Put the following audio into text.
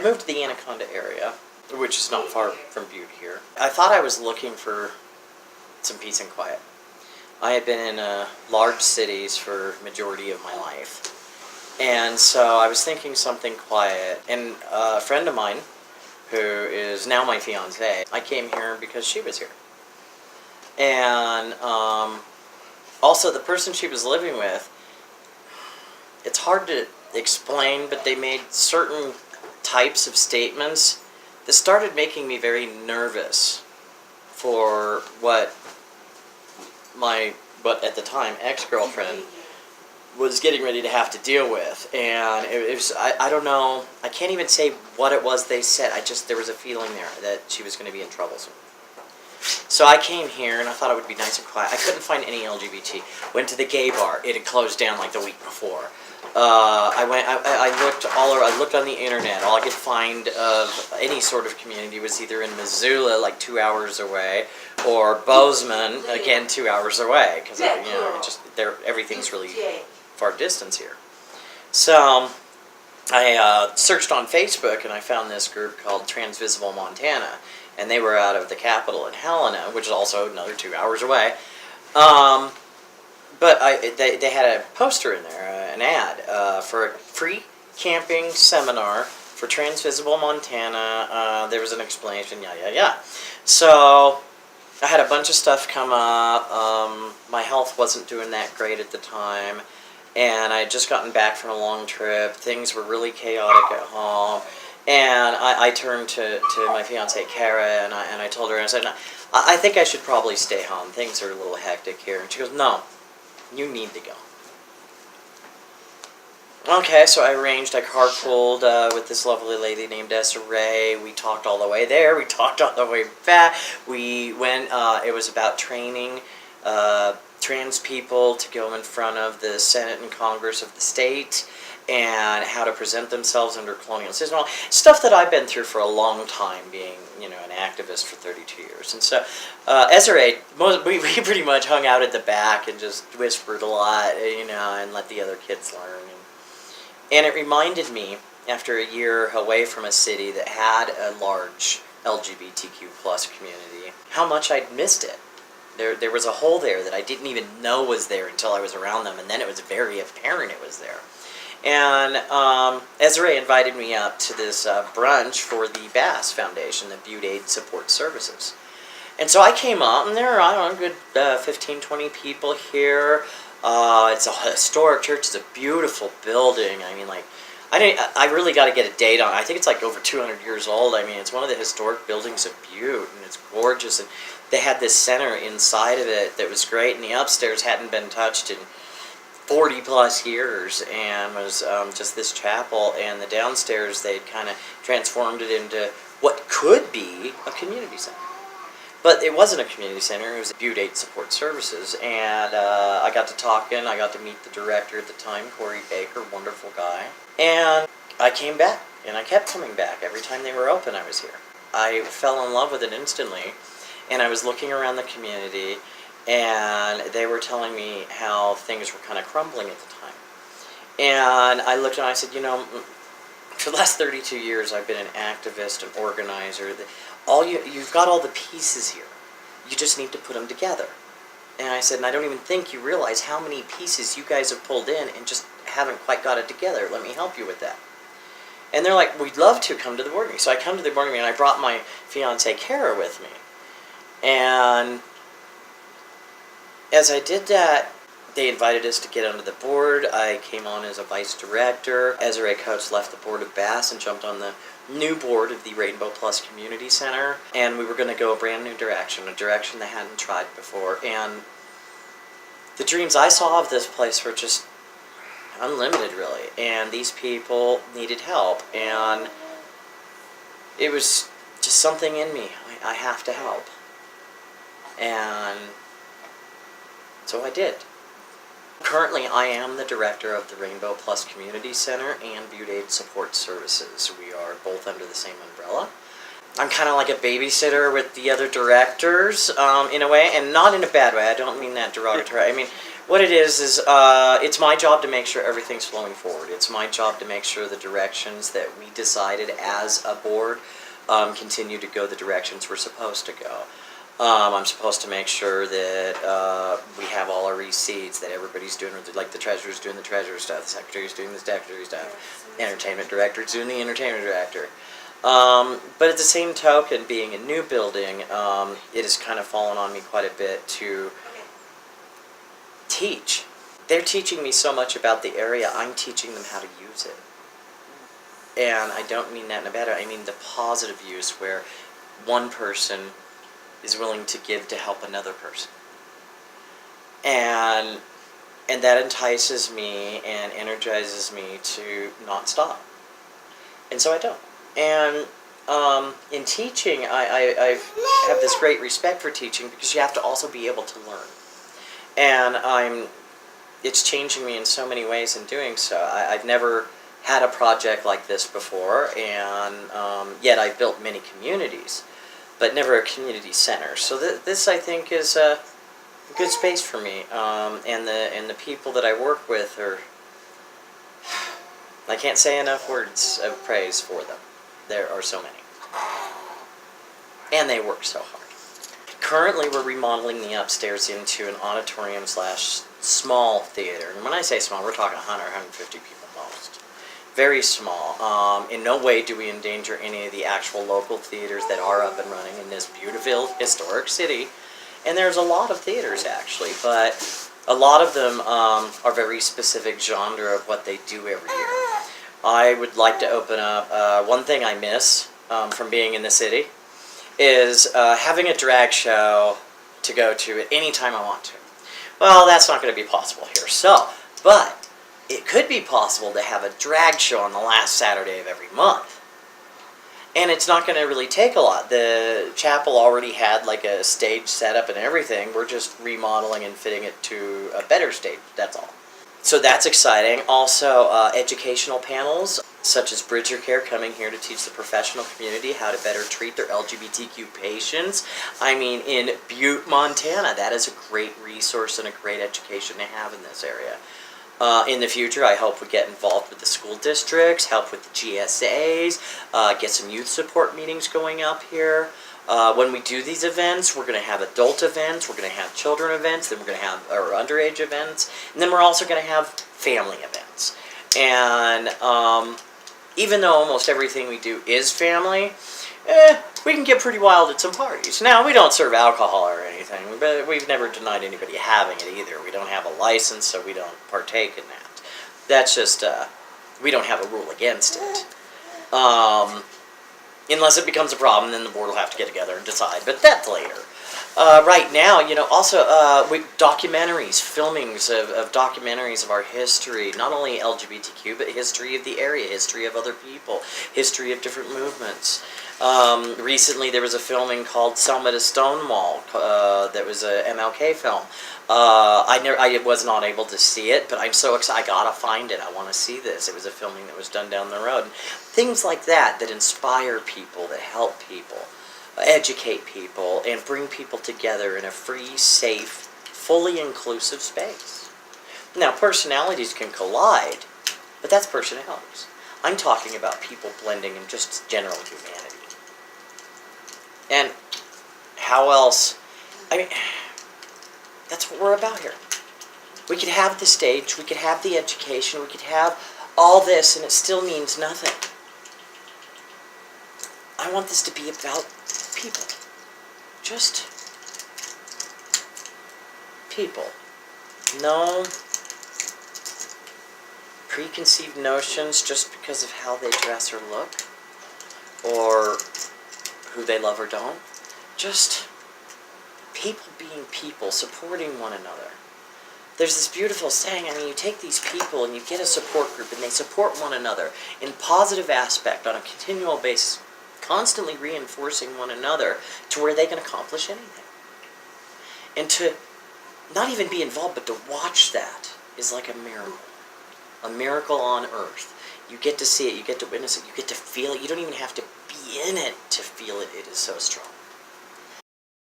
moved to the Anaconda area, which is not far from Butte here. I thought I was looking for some peace and quiet. I had been in large cities for majority of my life. And so I was thinking something quiet. And a friend of mine, who is now my fiance, I came here because she was here. And also the person she was living with, it's hard to explain, but they made certain types of statements that started making me very nervous for what at the time ex-girlfriend was getting ready to have to deal with. And it was, I don't know, I can't even say what it was they said. There was a feeling there that she was going to be in trouble soon. So I came here and I thought it would be nice and quiet. I couldn't find any LGBT. Went to the gay bar. It had closed down like the week before. I looked on the internet. All I could find of any sort of community was either in Missoula, like 2 hours away, or Bozeman, again 2 hours away, because everything's really far distance here. So I searched on Facebook and I found this group called Transvisible Montana, and they were out of the capital in Helena, which is also another 2 hours away. But they had a poster in there, an ad, for a free camping seminar for Transvisible Montana. There was an explanation, yeah. So I had a bunch of stuff come up. My health wasn't doing that great at the time, and I had just gotten back from a long trip. Things were really chaotic at home, and I turned to my fiancée, Kara, and I told her, I said, I think I should probably stay home. Things are a little hectic here. And she goes, no. You need to go. Okay, so I carpooled with this lovely lady named Desiree. We talked all the way there. We talked all the way back. We went, it was about training trans people to go in front of the Senate and Congress of the state, and how to present themselves under colonial system. Stuff that I've been through for a long time, being, an activist for 32 years. And so, Desiree, we pretty much hung out at the back and just whispered a lot, and let the other kids learn. And it reminded me, after a year away from a city that had a large LGBTQ plus community, how much I'd missed it. There was a hole there that I didn't even know was there until I was around them, and then it was very apparent it was there. And Desiree invited me up to this brunch for the BASS Foundation, the Butte Aid Support Services. And so I came up, and there are, I don't know, a good 15, 20 people here. It's a historic church. It's a beautiful building. I mean, I really got to get a date on it. I think it's like over 200 years old. I mean, it's one of the historic buildings of Butte, and it's gorgeous. And they had this center inside of it that was great, and the upstairs hadn't been touched in 40 plus years, and was just this chapel, and the downstairs they'd kind of transformed it into what could be a community center. But it wasn't a community center, it was Butte Aid Support Services, and I got to talking, I got to meet the director at the time, Corey Baker, wonderful guy, and I came back, and I kept coming back. Every time they were open, I was here. I fell in love with it instantly, and I was looking around the community, and they were telling me how things were kind of crumbling at the time. And I looked and I said, for the last 32 years I've been an activist, an organizer. You've got all the pieces here. You just need to put them together. And I said, and I don't even think you realize how many pieces you guys have pulled in and just haven't quite got it together. Let me help you with that. And they're like, we'd love to come to the board meeting. So I come to the board meeting, and I brought my fiancée, Kara, with me. And as I did that, they invited us to get onto the board. I came on as a vice director. Desiree Coates left the board of BASS and jumped on the new board of the Rainbow Plus Community Center. And we were going to go a brand new direction, a direction they hadn't tried before. And the dreams I saw of this place were just unlimited, really. And these people needed help. And it was just something in me. I have to help. And so I did. Currently, I am the director of the Rainbow Plus Community Center and Butte Aid Support Services. We are both under the same umbrella. I'm kind of like a babysitter with the other directors, in a way, and not in a bad way. I don't mean that derogatory. I mean, What it is it's my job to make sure everything's flowing forward. It's my job to make sure the directions that we decided as a board continue to go the directions we're supposed to go. I'm supposed to make sure that we have all our receipts, that everybody's doing, like the treasurer's doing the treasurer stuff, the secretary's doing the secretary stuff, entertainment director's doing the entertainment director. But at the same token, being a new building, it has kind of fallen on me quite a bit to teach. They're teaching me so much about the area, I'm teaching them how to use it. And I don't mean that in a bad way, I mean the positive use where one person is willing to give to help another person. And that entices me and energizes me to not stop. And so I don't. And in teaching, I have this great respect for teaching because you have to also be able to learn. And it's changing me in so many ways in doing so. I've never had a project like this before, and yet I've built many communities, but never a community center. So this, I think, is a good space for me. And the people that I work with are, I can't say enough words of praise for them. There are so many. And they work so hard. Currently, we're remodeling the upstairs into an auditorium / small theater. And when I say small, we're talking 100, 150 people most. Very small. In no way do we endanger any of the actual local theaters that are up and running in this beautiful, historic city. And there's a lot of theaters, actually, but a lot of them are very specific genre of what they do every year. I would like to open up, one thing I miss from being in the city is having a drag show to go to at any time I want to. Well, that's not going to be possible here. So, but it could be possible to have a drag show on the last Saturday of every month. And it's not going to really take a lot. The chapel already had like a stage set up and everything. We're just remodeling and fitting it to a better stage, that's all. So that's exciting. Also, educational panels, such as Bridger Care coming here to teach the professional community how to better treat their LGBTQ patients. I mean, in Butte, Montana, that is a great resource and a great education to have in this area. In the future, I hope we get involved with the school districts, help with the GSAs, get some youth support meetings going up here. When we do these events, we're going to have adult events, we're going to have children events, then we're going to have our underage events, and then we're also going to have family events. And even though almost everything we do is family, we can get pretty wild at some parties. Now, we don't serve alcohol or anything, but we've never denied anybody having it either. We don't have a license, so we don't partake in that. That's just, we don't have a rule against it. Unless it becomes a problem, then the board will have to get together and decide, but that's later. Right now, also documentaries, filmings of documentaries of our history, not only LGBTQ, but history of the area, history of other people, history of different movements. Recently, there was a filming called Selma to Stonewall that was a MLK film. I was not able to see it, but I'm so excited. I gotta find it. I want to see this. It was a filming that was done down the road. Things like that inspire people, that help people, educate people, and bring people together in a free, safe, fully inclusive space. Now, personalities can collide, but that's personalities. I'm talking about people blending in just general humanity. And how else? I mean, that's what we're about here. We could have the stage, we could have the education, we could have all this, and it still means nothing. I want this to be about people. Just people. No preconceived notions just because of how they dress or look, or who they love or don't. Just people being people, supporting one another. There's this beautiful saying, you take these people and you get a support group and they support one another in positive aspect on a continual basis, constantly reinforcing one another to where they can accomplish anything. And to not even be involved, but to watch that is like a miracle on earth. You get to see it, you get to witness it, you get to feel it. You don't even have to be in it to feel it. It is so strong.